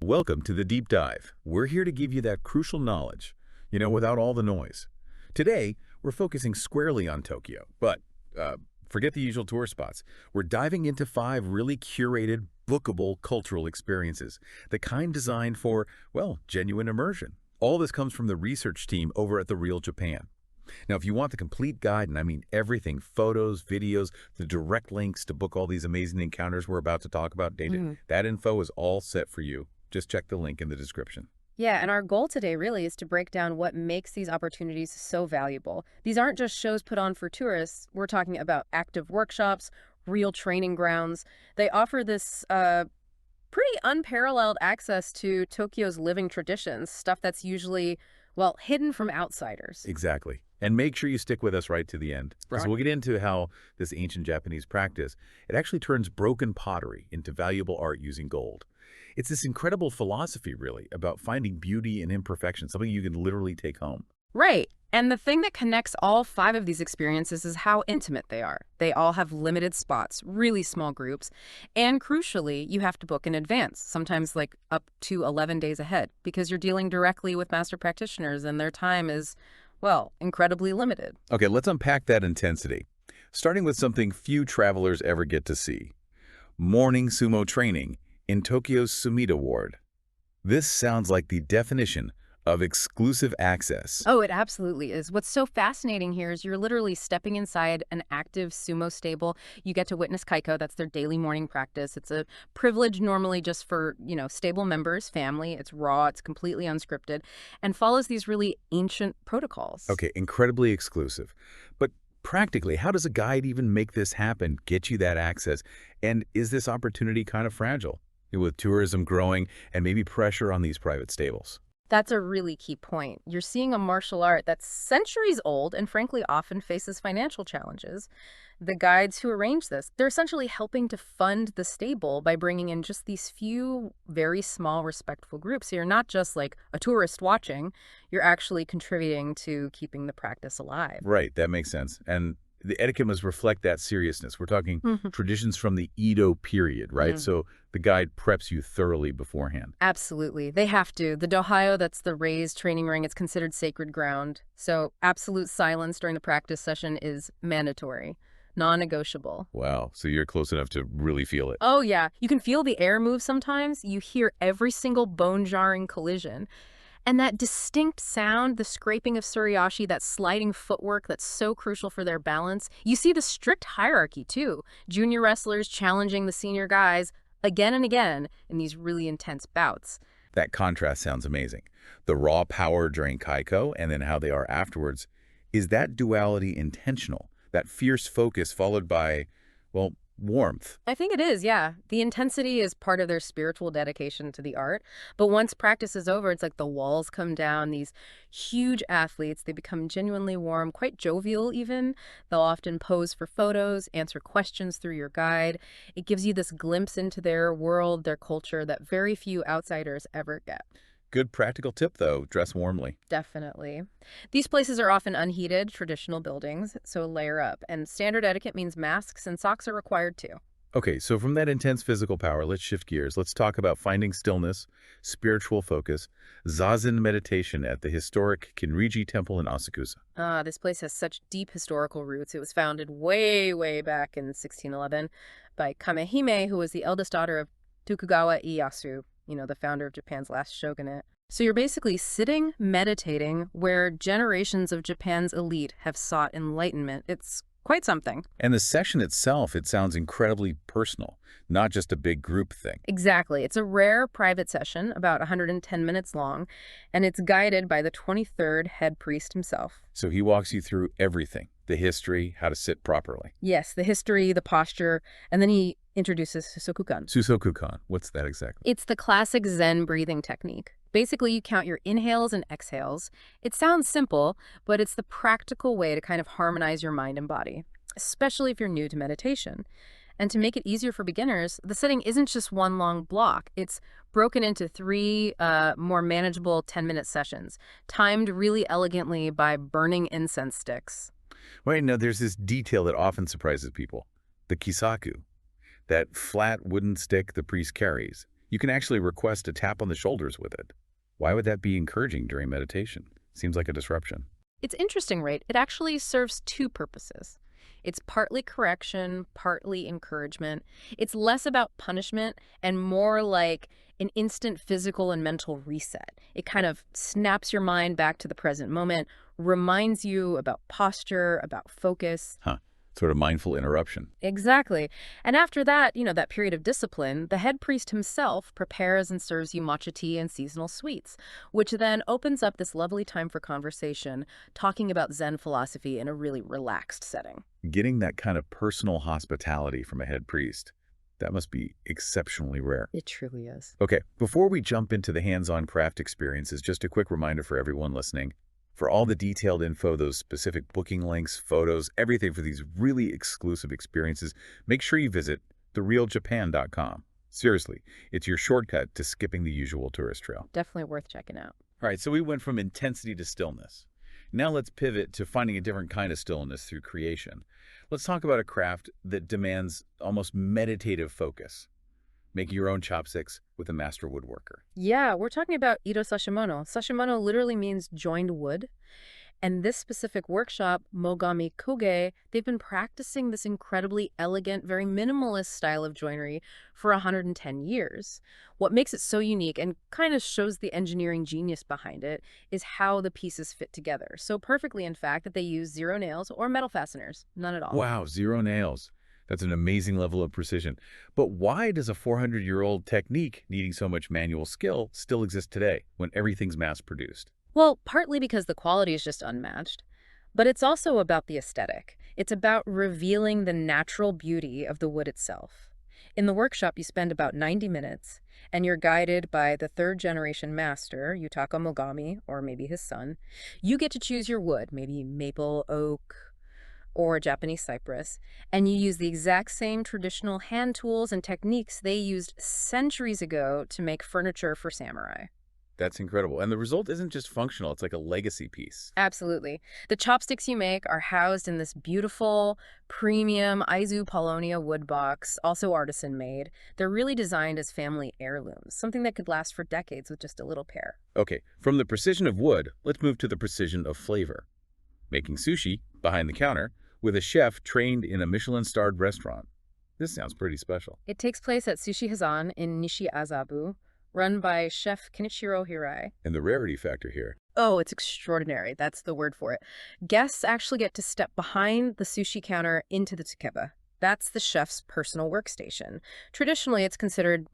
Welcome to the Deep Dive. We're here to give you that crucial knowledge, without all the noise. Today, we're focusing squarely on Tokyo, but forget the usual tour spots. We're diving into 5 really curated, bookable cultural experiences, the kind designed for, well, genuine immersion. All this comes from the research team over at The Real Japan. Now, if you want the complete guide, and I mean everything, photos, videos, the direct links to book all these amazing encounters we're about to talk about, that info is all set for you. Just check the link in the description. Yeah, and our goal today really is to break down what makes these opportunities so valuable. These aren't just shows put on for tourists. We're talking about active workshops, real training grounds. They offer this pretty unparalleled access to Tokyo's living traditions, stuff that's usually, well, hidden from outsiders. Exactly. And make sure you stick with us right to the end, because Right. we'll get into how this ancient Japanese practice, it actually turns broken pottery into valuable art using gold. It's this incredible philosophy, really, about finding beauty in imperfection, something you can literally take home. Right. And the thing that connects all 5 of these experiences is how intimate they are. They all have limited spots, really small groups, and crucially, you have to book in advance, sometimes like up to 11 days ahead, because you're dealing directly with master practitioners and their time is, well, incredibly limited. Okay, let's unpack that intensity, starting with something few travelers ever get to see. Morning sumo training in Tokyo's Sumida Ward. This sounds like the definition of exclusive access. Oh, it absolutely is. What's so fascinating here is you're literally stepping inside an active sumo stable. You get to witness kaiko. That's their daily morning practice. It's a privilege normally just for, stable members, family. It's raw. It's completely unscripted and follows these really ancient protocols. Okay, incredibly exclusive. But practically, how does a guide even make this happen, get you that access? And is this opportunity kind of fragile, with tourism growing and maybe pressure on these private stables? That's a really key point. You're seeing a martial art that's centuries old and frankly often faces financial challenges. The guides who arrange this, they're essentially helping to fund the stable by bringing in just these few very small respectful groups. So you're not just like a tourist watching, you're actually contributing to keeping the practice alive. Right, that makes sense. And the etiquette must reflect that seriousness. We're talking traditions from the Edo period, right? So the guide preps you thoroughly beforehand. Absolutely. They have to. The dohyo, that's the raised training ring, it's considered sacred ground. So absolute silence during the practice session is mandatory, non-negotiable. Wow, so you're close enough to really feel it. Oh, yeah. You can feel the air move sometimes. You hear every single bone-jarring collision. And that distinct sound, the scraping of suriashi, that sliding footwork that's so crucial for their balance. You see the strict hierarchy, too. Junior wrestlers challenging the senior guys again and again in these really intense bouts. That contrast sounds amazing. The raw power during kaiko and then how they are afterwards. Is that duality intentional? That fierce focus followed by, well, warmth? I think it is, yeah. The intensity is part of their spiritual dedication to the art. But once practice is over, it's like the walls come down. These huge athletes, they become genuinely warm, quite jovial even. They'll often pose for photos, answer questions through your guide. It gives you this glimpse into their world, their culture that very few outsiders ever get. Good practical tip, though. Dress warmly. Definitely. These places are often unheated, traditional buildings, so layer up. And standard etiquette means masks and socks are required too. Okay, so from that intense physical power, let's shift gears. Let's talk about finding stillness, spiritual focus, zazen meditation at the historic Kinriji Temple in Asakusa. This place has such deep historical roots. It was founded way, way back in 1611 by Kamehime, who was the eldest daughter of Tokugawa Ieyasu, the founder of Japan's last shogunate. So you're basically sitting, meditating, where generations of Japan's elite have sought enlightenment. It's quite something. And the session itself, it sounds incredibly personal, not just a big group thing. Exactly. It's a rare private session, about 110 minutes long, and it's guided by the 23rd head priest himself. So he walks you through everything, the history, how to sit properly. Yes, the history, the posture, and then he introduces Susokukan. Susokukan, what's that exactly? It's the classic Zen breathing technique. Basically, you count your inhales and exhales. It sounds simple, but it's the practical way to kind of harmonize your mind and body, especially if you're new to meditation. And to make it easier for beginners, the sitting isn't just one long block. It's broken into 3 more manageable 10-minute sessions, timed really elegantly by burning incense sticks. Wait, no, there's this detail that often surprises people. The kisaku, that flat wooden stick the priest carries. You can actually request a tap on the shoulders with it. Why would that be encouraging during meditation? Seems like a disruption. It's interesting, right? It actually serves two purposes. It's partly correction, partly encouragement. It's less about punishment and more like an instant physical and mental reset. It kind of snaps your mind back to the present moment, reminds you about posture, about focus. Huh. Sort of mindful interruption. Exactly. And after that, that period of discipline, the head priest himself prepares and serves you matcha tea and seasonal sweets, which then opens up this lovely time for conversation, talking about Zen philosophy in a really relaxed setting. Getting that kind of personal hospitality from a head priest, that must be exceptionally rare. It truly is. Okay, before we jump into the hands-on craft experiences, just a quick reminder for everyone listening. For all the detailed info, those specific booking links, photos, everything for these really exclusive experiences, make sure you visit therealjapan.com. Seriously, it's your shortcut to skipping the usual tourist trail. Definitely worth checking out. All right, so we went from intensity to stillness. Now let's pivot to finding a different kind of stillness through creation. Let's talk about a craft that demands almost meditative focus. Making your own chopsticks with a master woodworker. Yeah, we're talking about Ito Sashimono. Sashimono literally means joined wood. And this specific workshop, Mogami Koge, they've been practicing this incredibly elegant, very minimalist style of joinery for 110 years. What makes it so unique and kind of shows the engineering genius behind it is how the pieces fit together. So perfectly, in fact, that they use zero nails or metal fasteners. None at all. Wow, zero nails. That's an amazing level of precision. But why does a 400-year-old technique needing so much manual skill still exist today when everything's mass-produced? Well, partly because the quality is just unmatched, but it's also about the aesthetic. It's about revealing the natural beauty of the wood itself. In the workshop, you spend about 90 minutes, and you're guided by the third-generation master, Yutaka Mogami, or maybe his son. You get to choose your wood, maybe maple, oak, or Japanese cypress, and you use the exact same traditional hand tools and techniques they used centuries ago to make furniture for samurai. That's incredible. And the result isn't just functional, it's like a legacy piece. Absolutely. The chopsticks you make are housed in this beautiful, premium Aizu Polonia wood box, also artisan made. They're really designed as family heirlooms, something that could last for decades with just a little pair. Okay, from the precision of wood, let's move to the precision of flavor. Making sushi, behind the counter, with a chef trained in a Michelin-starred restaurant. This sounds pretty special. It takes place at Sushi Hazan in Nishi-Azabu, run by Chef Kenichiro Hirai. And the rarity factor here. Oh, it's extraordinary. That's the word for it. Guests actually get to step behind the sushi counter into the tsukeba. That's the chef's personal workstation. Traditionally, it's considered,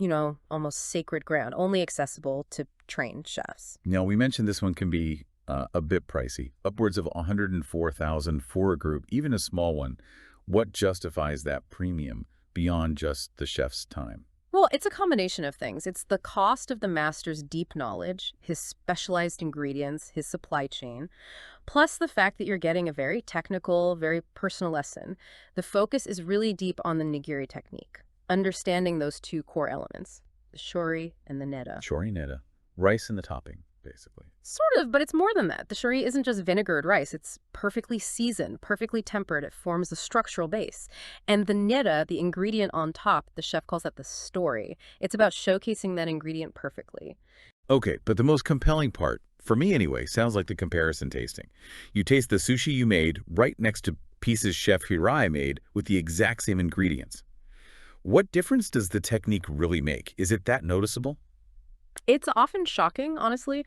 almost sacred ground, only accessible to trained chefs. Now, we mentioned this one can be a bit pricey, upwards of $104,000 for a group, even a small one. What justifies that premium beyond just the chef's time? Well, it's a combination of things. It's the cost of the master's deep knowledge, his specialized ingredients, his supply chain, plus the fact that you're getting a very technical, very personal lesson. The focus is really deep on the nigiri technique, understanding those two core elements, the shori and the neta. Shori neta, rice in the topping, basically. Sort of, but it's more than that. The shori isn't just vinegared rice. It's perfectly seasoned, perfectly tempered. It forms a structural base. And the neta, the ingredient on top, the chef calls that the story. It's about showcasing that ingredient perfectly. Okay, but the most compelling part, for me anyway, sounds like the comparison tasting. You taste the sushi you made right next to pieces Chef Hirai made with the exact same ingredients. What difference does the technique really make? Is it that noticeable? It's often shocking, honestly.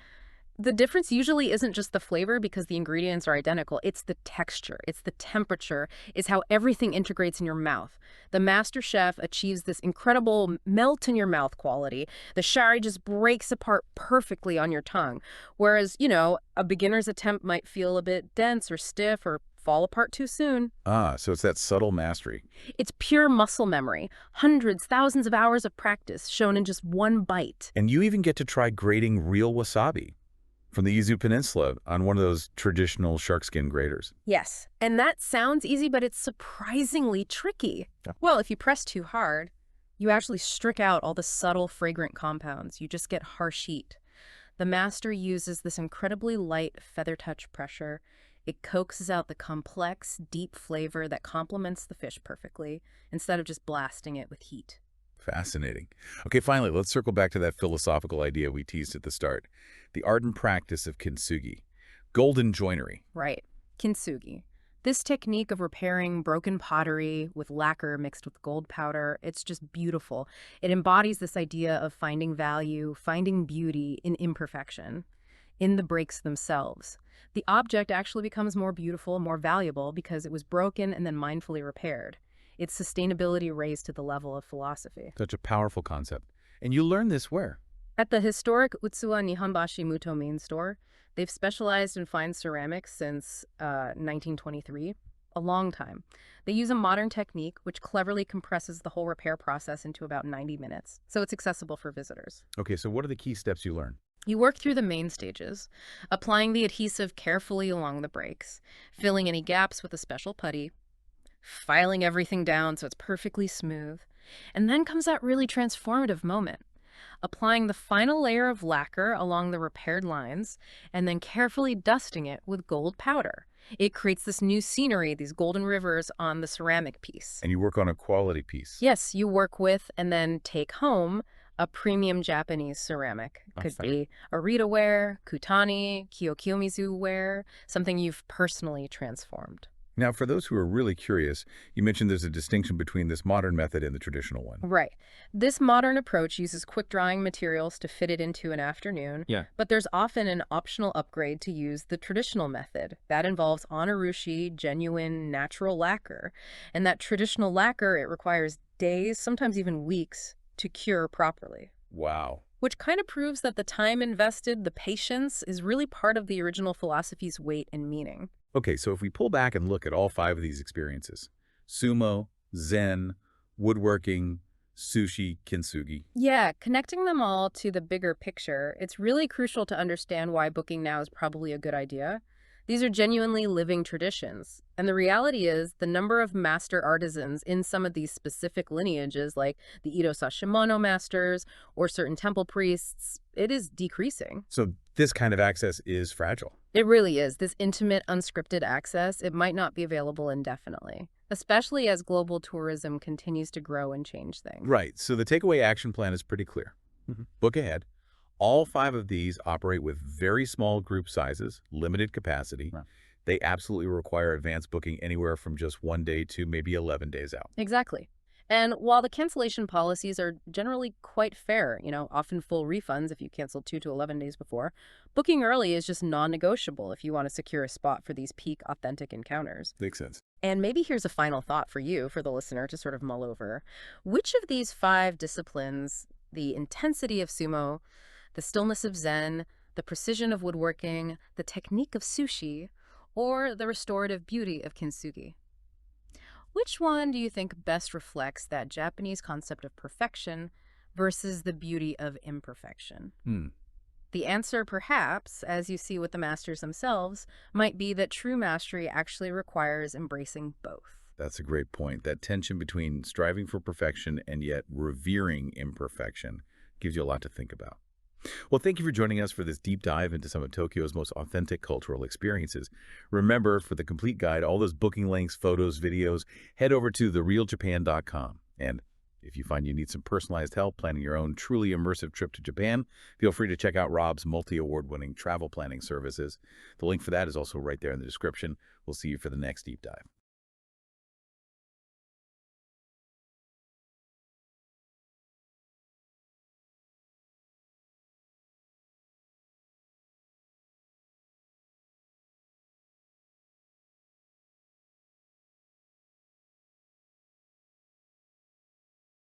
The difference usually isn't just the flavor because the ingredients are identical. It's the texture, it's the temperature, it's how everything integrates in your mouth. The master chef achieves this incredible melt-in-your-mouth quality. The shari just breaks apart perfectly on your tongue. Whereas, a beginner's attempt might feel a bit dense or stiff or fall apart too soon. Ah, so it's that subtle mastery. It's pure muscle memory. Hundreds, thousands of hours of practice shown in just one bite. And you even get to try grating real wasabi from the Izu Peninsula on one of those traditional shark skin graters. Yes, and that sounds easy, but it's surprisingly tricky. Yeah. Well, if you press too hard, you actually strick out all the subtle, fragrant compounds. You just get harsh heat. The master uses this incredibly light feather touch pressure. It coaxes out the complex, deep flavor that complements the fish perfectly, instead of just blasting it with heat. Fascinating. Okay, finally, let's circle back to that philosophical idea we teased at the start. The art and practice of kintsugi. Golden joinery. Right. Kintsugi. This technique of repairing broken pottery with lacquer mixed with gold powder, it's just beautiful. It embodies this idea of finding value, finding beauty in imperfection, in the breaks themselves. The object actually becomes more beautiful, more valuable because it was broken and then mindfully repaired. It's sustainability raised to the level of philosophy. Such a powerful concept. And you learn this where? At the historic Utsuwa Nihonbashi Muto main store, they've specialized in fine ceramics since 1923, a long time. They use a modern technique which cleverly compresses the whole repair process into about 90 minutes, so it's accessible for visitors. Okay, so what are the key steps you learn? You work through the main stages, applying the adhesive carefully along the breaks, filling any gaps with a special putty, filing everything down so it's perfectly smooth, and then comes that really transformative moment, applying the final layer of lacquer along the repaired lines, and then carefully dusting it with gold powder. It creates this new scenery, these golden rivers on the ceramic piece. And you work on a quality piece. Yes, you work with and then take home a premium Japanese ceramic. Could be Arita ware, Kutani, Kyokuyomizu ware, something you've personally transformed. Now, for those who are really curious, you mentioned there's a distinction between this modern method and the traditional one. Right. This modern approach uses quick-drying materials to fit it into an afternoon, but there's often an optional upgrade to use the traditional method. That involves onarushi, genuine, natural lacquer. And that traditional lacquer, it requires days, sometimes even weeks, to cure properly. Wow. Which kind of proves that the time invested, the patience, is really part of the original philosophy's weight and meaning. Okay, so if we pull back and look at all 5 of these experiences, sumo, zen, woodworking, sushi, kintsugi. Yeah, connecting them all to the bigger picture, it's really crucial to understand why booking now is probably a good idea. These are genuinely living traditions. And the reality is the number of master artisans in some of these specific lineages, like the Ito Sashimono masters or certain temple priests, it is decreasing. So this kind of access is fragile. It really is. This intimate, unscripted access, it might not be available indefinitely, especially as global tourism continues to grow and change things. Right. So the takeaway action plan is pretty clear. Book ahead. All 5 of these operate with very small group sizes, limited capacity. Right. They absolutely require advance booking anywhere from just 1 day to maybe 11 days out. Exactly. And while the cancellation policies are generally quite fair, often full refunds if you cancel 2 to 11 days before, booking early is just non-negotiable if you want to secure a spot for these peak authentic encounters. Makes sense. And maybe here's a final thought for you, for the listener, to sort of mull over. Which of these 5 disciplines, the intensity of sumo, the stillness of zen, the precision of woodworking, the technique of sushi, or the restorative beauty of kintsugi? Which one do you think best reflects that Japanese concept of perfection versus the beauty of imperfection? The answer, perhaps, as you see with the masters themselves, might be that true mastery actually requires embracing both. That's a great point. That tension between striving for perfection and yet revering imperfection gives you a lot to think about. Well, thank you for joining us for this deep dive into some of Tokyo's most authentic cultural experiences. Remember, for the complete guide, all those booking links, photos, videos, head over to therealjapan.com. And if you find you need some personalized help planning your own truly immersive trip to Japan, feel free to check out Rob's multi-award-winning travel planning services. The link for that is also right there in the description. We'll see you for the next deep dive.